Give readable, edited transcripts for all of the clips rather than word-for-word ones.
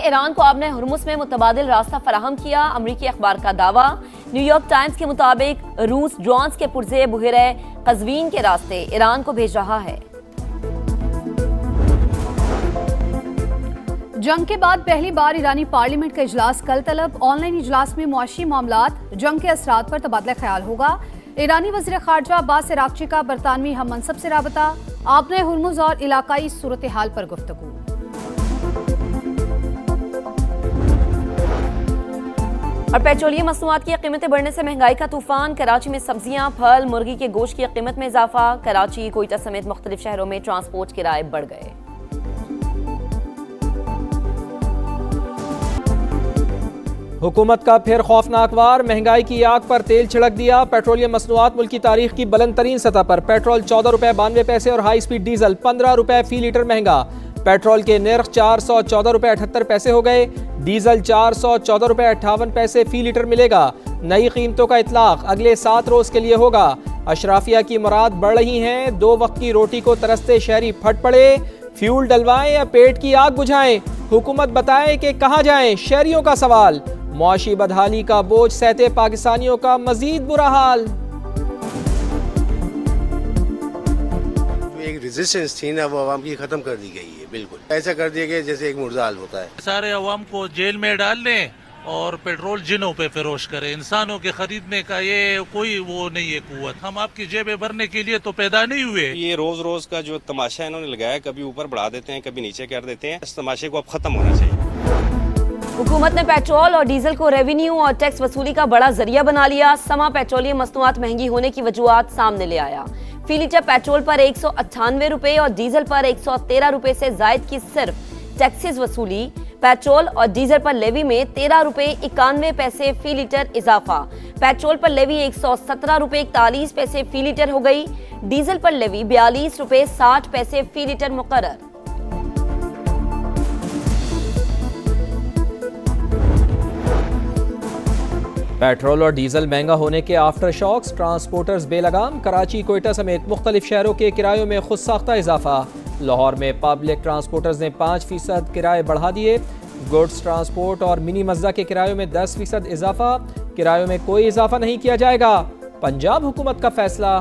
Iran को आपने Hormuz में मुतबादिल रास्ता फराहम किया, अमरीकी अखबार का दावा। न्यूयॉर्क टाइम्स के मुताबिक रूस ड्रोन्स के पुर्जे बुहरे कज़वीन के रास्ते ईरान को भेज रहा है। जंग के बाद पहली बार ईरानी पार्लियामेंट का इजलास कल तलब। ऑनलाइन इजलास में मुआशी मामलात, जंग के असरात पर तबादला ख्याल होगा। ईरानी वज़ीर ख़ारजा अब्बास अराग़ची का बरतानवी हम मनसब से राबता, आपने हुर्मुज़ और इलाकाई सूरत हाल पर गुफ्तगू। और पेट्रोलियम मसनूआत की कीमतें बढ़ने से महंगाई का तूफान। कराची में सब्जियां, फल, मुर्गी के गोश्त की कीमत में इजाफा। कराची, कोयटा समेत मुख्तलिफ शहरों में ट्रांसपोर्ट किराए बढ़ गए। हुकूमत का फिर खौफनाक वार, महंगाई की आग पर तेल छिड़क दिया। पेट्रोलियम मसनूआत मुल्क की तारीख की बुलंद तरीन सतह पर। पेट्रोल 14 रुपए 92 पैसे और हाई स्पीड डीजल 15 रुपए फी लीटर महंगा। पेट्रोल के निर्ख 414 रुपए 78 पैसे हो गए। डीजल 414 रुपए 58 पैसे फी लीटर मिलेगा। नई कीमतों का इतलाक अगले 7 रोज के लिए होगा। अशराफिया की मुराद बढ़ रही हैं, 2 वक्त की रोटी को तरसते शहरी फट पड़े। फ्यूल डलवाएं या पेट की आग बुझाएं, हुकूमत बताए कि कहां जाएं, शहरियों का सवाल। मुआशी बदहाली का बोझ सहते पाकिस्तानियों का मजीद बुरा हाल। एक रेजिस्टेंस थी ना, वो अवाम की खत्म कर दी गई है। बिल्कुल ऐसा कर दिया गया जैसे एक मुर्जाल होता है। सारे अवाम को जेल में डाल लें और पेट्रोल जिनों पे फरोश करें। इंसानों के खरीदने का ये कोई वो नहीं है कुव्वत। हम आपकी जेबें भरने के लिए तो पैदा नहीं हुए। ये रोज रोज का जो तमाशा इन्होंने लगाया, कभी ऊपर बढ़ा देते हैं, कभी नीचे कर देते हैं। इस तमाशे को अब खत्म होना चाहिए। हुकूमत ने पेट्रोल और डीजल को रेवेन्यू और टैक्स वसूली का बड़ा जरिया बना लिया। समा पेट्रोलियम मसनूआत महंगी होने की वजूहात सामने ले आया। फी लीटर पेट्रोल पर 198 रुपए और डीजल पर 113 रुपए से जायद की सिर्फ टैक्सेस वसूली। पेट्रोल और डीजल पर लेवी में 13 रुपए 91 पैसे फी लीटर इजाफा। पेट्रोल पर लेवी 117 रुपए 41 पैसे फी लीटर हो गई। डीजल पर लेवी 42 रुपए 60 पैसे फी लीटर मुकर्रर। पेट्रोल और डीजल महंगा होने के आफ्टर शॉक्स, ट्रांसपोर्टर्स बेलगाम। कराची, कोयटा समेत मुख्तलिफ शहरों के किरायों में खुद साख्ता इजाफा। लाहौर में पब्लिक ट्रांसपोर्टर्स ने 5% किराए बढ़ा दिए। गुड्स ट्रांसपोर्ट और मिनी मज्जा के किरायों में 10% इजाफा। किरायों में कोई इजाफा नहीं किया जाएगा, पंजाब हुकूमत का फैसला।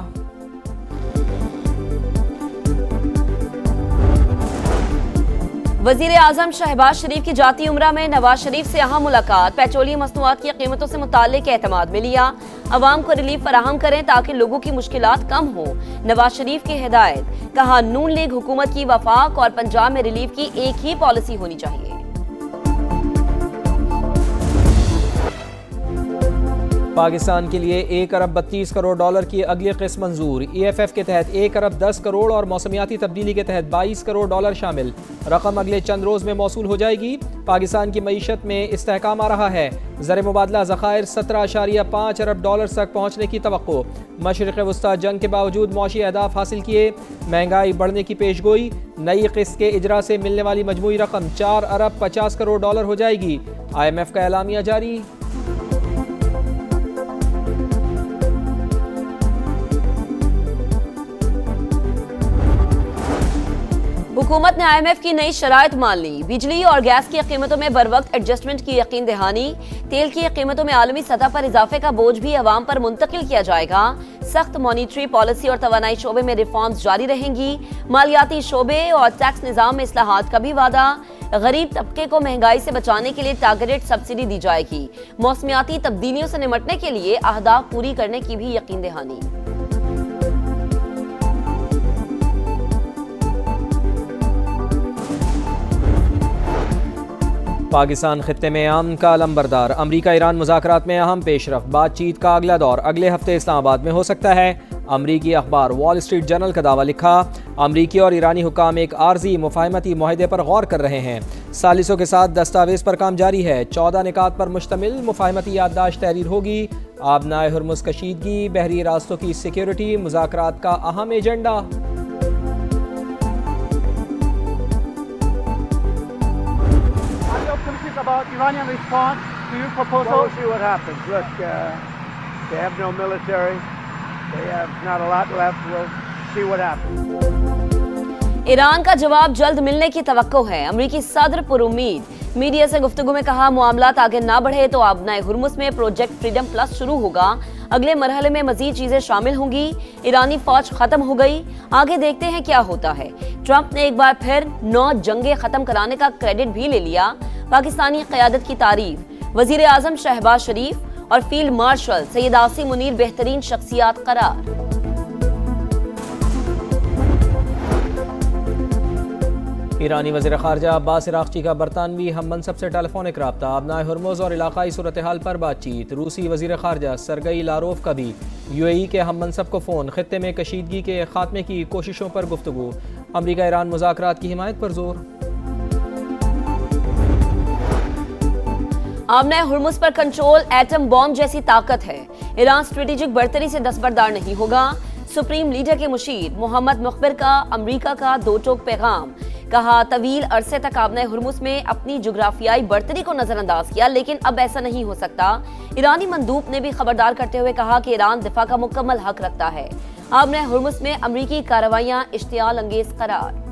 वजीर आजम शहबाज शरीफ की जाती उम्रा में नवाज शरीफ से अहम मुलाकात। पेट्रोलियम मसनूआत की कीमतों से मुताल्लिक एतमाद में लिया। अवाम को रिलीफ फराहम करें ताकि लोगों की मुश्किलात कम हो, नवाज शरीफ की हिदायत। कहा, नून लीग हुकूमत की वफाक और पंजाब में रिलीफ की एक ही पॉलिसी होनी चाहिए। पाकिस्तान के लिए 1 अरब 32 करोड़ डॉलर की अगली किस्त मंजूर। EFF के तहत 1 अरब 10 करोड़ और मौसमियाती तब्दीली के तहत 22 करोड़ डॉलर शामिल। रकम अगले चंद रोज में मौसूल हो जाएगी। पाकिस्तान की मईशत में इस्तेहकाम आ रहा है। ज़र मुबादला ज़खायर 17.5 अरब डॉलर तक पहुँचने की तवक्को। मशरिक़ वस्ता जंग के बावजूद मौशी अहदाफ हासिल किए। महंगाई बढ़ने की पेशगोई। नई किस्त के इजरा से मिलने वाली मजमूई रकम 4 अरब 50 करोड़ डॉलर हो जाएगी। IMF का एलामिया जारी। हुकूमत ने IMF की नई शराइत मान ली। बिजली और गैस की कीमतों में बर वक्त एडजस्टमेंट की यकीन दहानी। तेल की कीमतों में आलमी सतह पर इजाफे का बोझ भी अवाम पर मुंतकिल किया जाएगा। सख्त मॉनिटरी पॉलिसी और तवानाई शोबे में रिफॉर्म्स जारी रहेंगी। मालियाती शोबे और टैक्स निज़ाम में इस्लाहात का भी वादा। गरीब तबके को महंगाई से बचाने के लिए टारगेटेड सब्सिडी दी जाएगी। मौसमियाती तब्दीलियों से निपटने के लिए अहदाफ पूरी करने की भी यकीन दहानी। पाकिस्तान खित्ते में अमन का लंबरदार। अमरीका ईरान मुज़ाकरात में अहम पेशरफ। बातचीत का अगला दौर अगले हफ्ते इस्लामाबाद में हो सकता है। अमरीकी अखबार वॉल स्ट्रीट जर्नल का दावा लिखा, अमरीकी और ईरानी हुकाम एक आर्जी मुफाहमती मुआहदे पर गौर कर रहे हैं। सालिसों के साथ दस्तावेज पर काम जारी है। 14 निकात पर मुश्तमिल मुफाहमती याददाश्त तहरीर होगी। आबनाए हुर्मुज़ कशीदगी, बहरी रास्तों की सिक्योरिटी मुज़ाकरात का अहम agenda. About Iranian response to your proposal? Well, we'll see what happens. Look, they have no military. They have not a lot left. We'll see what happens. Iran का जवाब जल्द मिलने की तवक्को है। अमरीकी सदर पुरुमीद मीडिया से गुफ्तगू में कहा, मामलात आगे ना बढ़े तो आबनाए हुर्मुज़ में प्रोजेक्ट फ्रीडम प्लस शुरू होगा। अगले मरहले में मजीद चीजें शामिल होंगी। ईरानी फौज खत्म हो गई, आगे देखते हैं क्या होता है। ट्रंप ने एक बार फिर 9 जंगें खत्म कराने का क्रेडिट भी ले लिया। पाकिस्तानी क़यादत की तारीफ, वजीर आजम शहबाज शरीफ और फील्ड मार्शल सैयद आसिम मुनीर बेहतरीन शख्सियात करार। ईरानी वज़ीर ख़ारजा अब्बास अराग़ची का बरतानवी हम मनसब से टेलीफोनिक रब्ता, आबनाए हुर्मुज़ और इलाक़ाई सूरत हाल पर बातचीत। रूसी वज़ीर ख़ारजा सरगई लारोव का भी UAE के हम मनसब को फ़ोन, ख़ित्ते में कशीदगी के खात्मे की कोशिशों पर गुफ्तगू। अमरीका ईरान मुज़ाकरात की हिमायत पर जोर। आबनाए हुर्मुज़ पर कंट्रोल एटम बॉम्ब जैसी ताकत है। ईरान स्ट्रेटेजिक बर्तरी से दस्तबरदार नहीं होगा। सुप्रीम लीडर के मुशीर मोहम्मद मुखबिर का अमरीका का दो टोक पैगाम। कहा, तवील अरसे तक आबनाए हुर्मुज़ में अपनी जुग्राफियाई बर्तरी को नजरअंदाज किया, लेकिन अब ऐसा नहीं हो सकता। ईरानी मंदूब ने भी खबरदार करते हुए कहा कि ईरान दिफा का मुकम्मल हक रखता है। आबनाए हुर्मुज़ में अमरीकी कार्रवाइयां इश्तियाल अंगेज करार।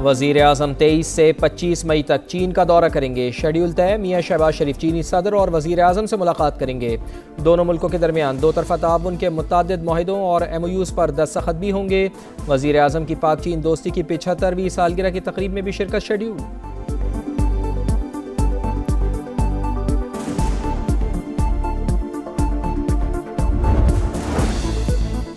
वज़ीर आज़म 23 से 25 मई तक चीन का दौरा करेंगे। शेड्यूल तय, मियां शहबाज शरीफ चीनी सदर और वज़ीर आज़म से मुलाकात करेंगे। दोनों मुल्कों के दरमियान दो तरफ़ा ताउन के मुतअद्दिद मुआहिदों और MOUs पर दस्तखत भी होंगे। वज़ीर आज़म की पाक चीन दोस्ती की 75वीं सालगिरह की तकरीब में भी शिरकत शेड्यूल।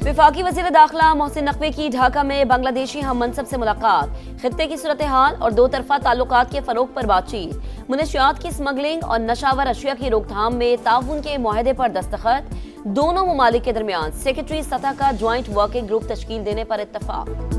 वफाकी वज़ीर दाखिला मोहसिन नकवी की ढाका में बांग्लादेशी हम मनसब से मुलाकात, खित्ते की सूरत हाल और दो तरफा ताल्लुकात के फरोग पर बातचीत। मुनशियात की स्मगलिंग और नशावर अशिया की रोकथाम में ताउन के मुआहदे पर दस्तखत। दोनों ममालिक के दरमियान सेक्रेटरी सतह का ज्वाइंट वर्किंग ग्रुप तश्कील देने पर इत्तफाक।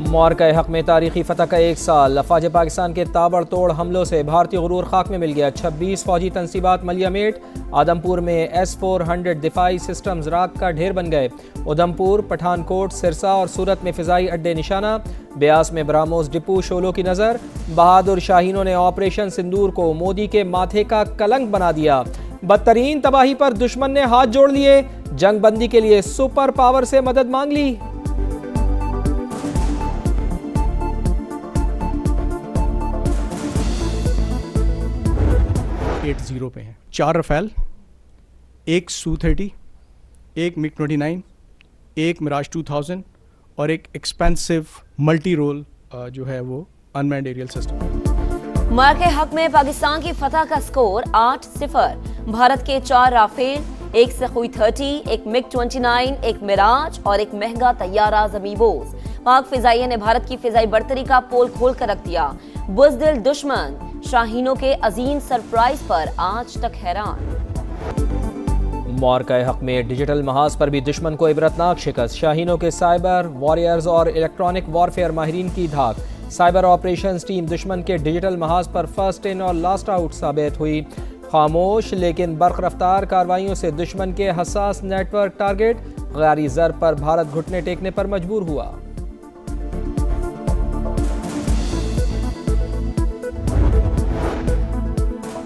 मार्का हक में तारीखी फतह का 1 साल। अफवाज पाकिस्तान के ताबड़तोड़ हमलों से भारतीय गुरूर खाक में मिल गया। 26 फौजी तनसीबात मलियामेट। आदमपुर में S-400 दिफाई सिस्टम्स राख का ढेर बन गए। उधमपुर, पठानकोट, सिरसा और सूरत में फिजाई अड्डे निशाना। ब्यास में ब्राह्मोस डिपो शोलों की नज़र। बहादुर शाहीनों ने ऑपरेशन सिंदूर को मोदी के माथे का कलंक बना दिया। बदतरीन तबाही पर दुश्मन ने हाथ जोड़ लिए। जंग बंदी के लिए सुपर पावर से मदद मांग ली। 80 पे हैं। 4 रफेल, 1 Su-30, 1 MiG-29, 1 मिराज 2000 और एक एक्सपेंसिव मल्टी रोल जो है वो अनमैन्ड एरियल सिस्टम। मार्के हक में पाकिस्तान की फतह का स्कोर 8-0। भारत के 4 राफेल, 1 Su-30, 1 MiG-29, 1 मिराज और 1 महंगा तैयारा ज़मीबोज़। पाक फिजाइया ने भारत की फिजाई बर्तरी का पोल खोल कर रख दिया। बुज़दिल दुश्मन शाहीनों के अजीम सरप्राइज पर आज तक हैरान। मार्का हक में डिजिटल महाज पर भी दुश्मन को इबरतनाक शिकस्त। शाहीनों के साइबर वॉरियर्स और इलेक्ट्रॉनिक वॉरफेयर माहिरीन की धाक। साइबर ऑपरेशंस टीम दुश्मन के डिजिटल महाज पर फर्स्ट इन और लास्ट आउट साबित हुई। खामोश लेकिन बर्क रफ्तार कार्रवाइयों से दुश्मन के हसास नेटवर्क टारगेट गैरी ज़र पर भारत घुटने टेकने पर मजबूर हुआ।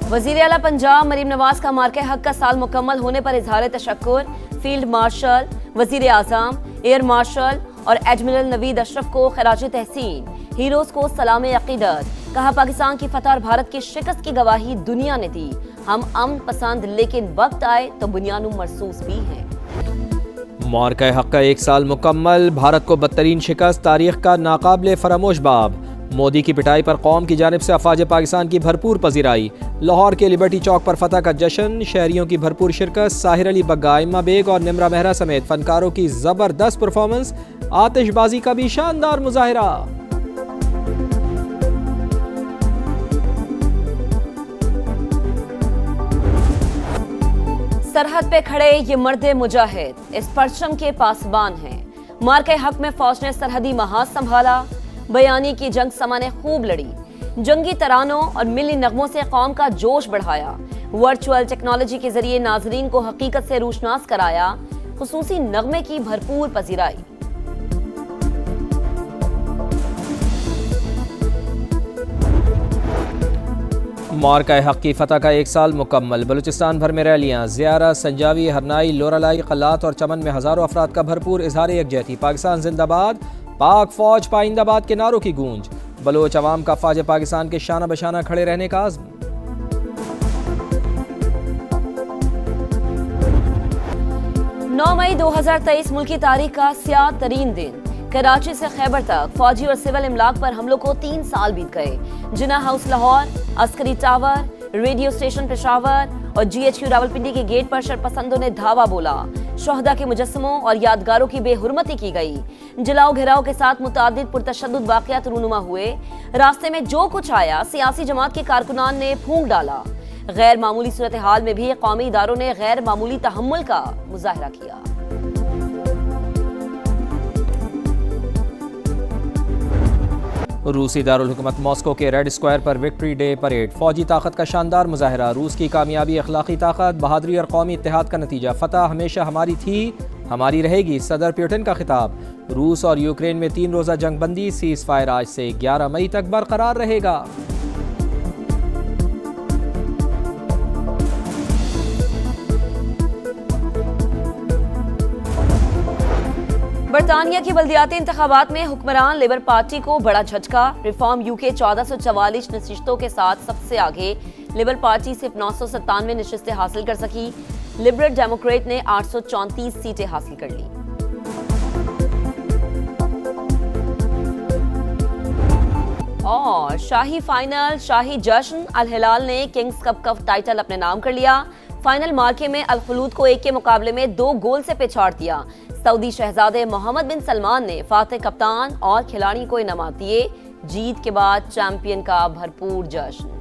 वज़ीर आला पंजाब मरीम नवाज का मार्के हक का साल मुकम्मल होने पर इजहार तशक्कुर। फील्ड मार्शल, वज़ीर आज़म, एयर मार्शल और एडमिरल नवीद अशरफ को खराज तहसीन। हीरोज को सलाम अकीदत। कहा, पाकिस्तान की फतह और भारत की शिकस्त की गवाही दुनिया ने दी। हम अमन पसंद, लेकिन वक्त आए तो बुनियानु मरसूस भी हैं। मार्का हक का 1 साल मुकम्मल। भारत को बदतरीन शिकस्त, तारीख का नाकाबिले फरामोश बाब। मोदी की पिटाई पर कौम की जानिब से अफवाज पाकिस्तान की भरपूर पजीराई। लाहौर के लिबर्टी चौक पर फतह का जश्न, शहरियों की भरपूर शिरकत। साहिर अली बग्गा, इम्मा बेग और निमरा मेहरा समेत फनकारों की जबरदस्त परफॉर्मेंस। आतिशबाजी का भी शानदार मुजाहिरा। सरहद पे खड़े ये मर्दे मुजाहिद इस परचम के पासबान हैं। मार्के हक में फौज ने सरहदी महाज संभाला। बयानी की जंग समा ने खूब लड़ी। जंगी तरानों और मिली नगमों से कौम का जोश बढ़ाया। वर्चुअल टेक्नोलॉजी के जरिए नाजरीन को हकीकत से रूशनास कराया। खुसूसी नगमे की भरपूर पजीराई। मार्का हक की फतह का 1 साल मुकम्मल। बलूचिस्तान भर में रैलियाँ, ज़ियारा, संजावी, हरनाई, लोरालाई, कलात और चमन में हज़ारों अफराद का भरपूर इजहार यकजहती। पाकिस्तान जिंदाबाद, पाक फौज पाइंदाबाद के नारों की गूंज। बलोच अवाम का फ़ौज पाकिस्तान के शाना बशाना खड़े रहने का आज़्म। नौ मई 2023 मुल्क की तारीख का स्याह तरीन दिन। कराची से खैबर तक फौजी और सिविल इमलाक पर हमलों को 3 साल बीत गए। Jinnah house Lahore, Askari tower, radio station Peshawar और GHQ रावलपिंडी के गेट पर शरपसंदों ने धावा बोला। शोहदा के मुजस्समों और यादगारों की बेहुरमती की गई। जलाओ घेराव के साथ मुतादिद पुरतशद्दुद वाक़यात रूनुमा हुए। रास्ते में जो कुछ आया सियासी जमात के कारकुनान ने फूंक डाला। गैर मामूली सूरत हाल में भी कौमी इदारों ने गैर मामूली तहम्मुल का मुजाहरा किया। रूसी दारुल हुकूमत मॉस्को के रेड स्क्वायर पर विक्ट्री डे परेड। फौजी ताकत का शानदार मुजाहरा। रूस की कामयाबी, अखलाकी ताकत, बहादुरी और कौमी इत्तेहाद का नतीजा। फतह हमेशा हमारी थी, हमारी रहेगी। सदर पुतिन का खिताब। रूस और यूक्रेन में 3 रोज़ा जंगबंदी, सीज फायर आज से 11 मई तक बरकरार रहेगा। बरतानिया की बल्दियाती इंतखाबात में हुक्मरान लेबर पार्टी को बड़ा झटका। रिफॉर्म यूके 1444 नशिस्तों के साथ सबसे आगे। लेबर पार्टी सिर्फ 997 नशिस्तें हासिल कर सकी। लिबरल डेमोक्रेट ने 834 सीटें हासिल कर ली। और शाही फाइनल, शाही जश्न। अल हिलाल ने किंग्स कप का टाइटल अपने नाम कर लिया। फाइनल मार्के में अल खलूद को 1 के मुकाबले में 2 गोल से पिछाड़ दिया। सऊदी शहजादे मोहम्मद बिन सलमान ने फातिह कप्तान और खिलाड़ी को इनामात दिए। जीत के बाद चैंपियन का भरपूर जश्न।